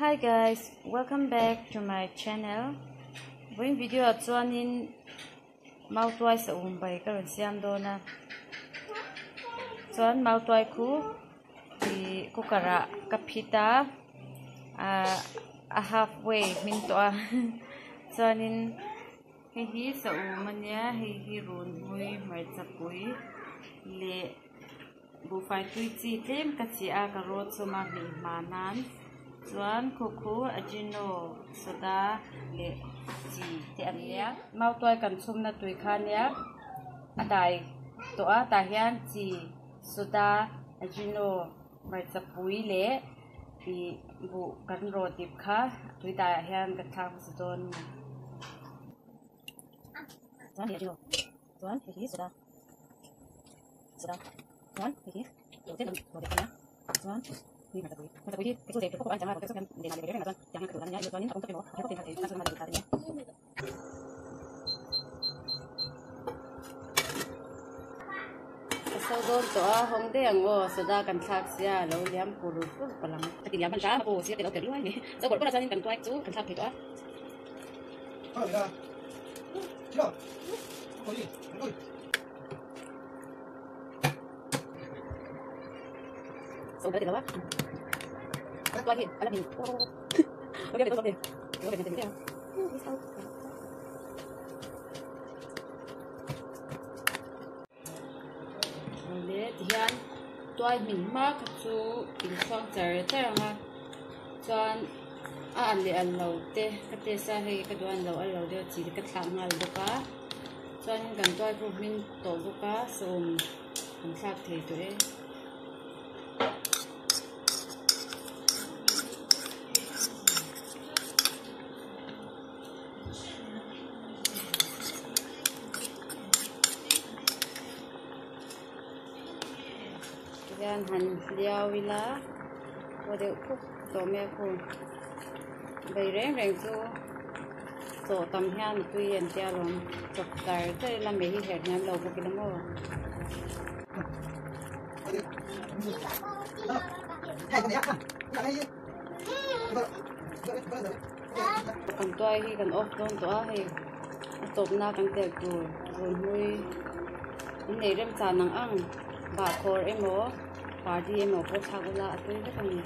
Hi guys, welcome back to my channel. Với video chuan in Rawtuai Saum bai ka ron siam do na. Chuan Rawtuai khu thì kukara kapita a halfway min to a. Chuan in hi Saum ania hi run hui mai chapui le bu fai tui chi tlem ka chi a ka ro chuma hi manan. Chuan kuku ajino soda le chi te ania Rawtuai kan chumna tui khania adai to a ta hian chi soda ajino mai chapui le pi bu kan ro tip kha tui ta hian ka thang si don chuan hi ajino chuan hi soda chuan hi to te ro de na chuan ni mata bui ke so de ko an janga ko kan de na de na janga ko na ya chuan ni ta ko ko te ka so ma de ta ni so don to a hong de ang o soda kan thak sia lo liam puru pur palang ti liam ban ta ko sia te lo te luai ni so ko na sanin kan tuai chu kan thak pe to a so berarti lawa lagi alam ni oke betul deh oke betul ya le hian toy min ma ka chu in chang char nga chuan a an le an lo te ka te sa he ka duan lo al lo de chi ka thlang ngal do ka chuan kan toy pu min to do ka som kan thak the to e yan han liao wila ko de ku to me ku bai reng reng chu to tam hian tui en tia lom chok tar te la me hi her nyam lo ko ki mo kan toy hi kan off don to a hi top na kan te tu ron hui in nei rem cha nang ang ba khor emo party emo ko thagula atui ka ni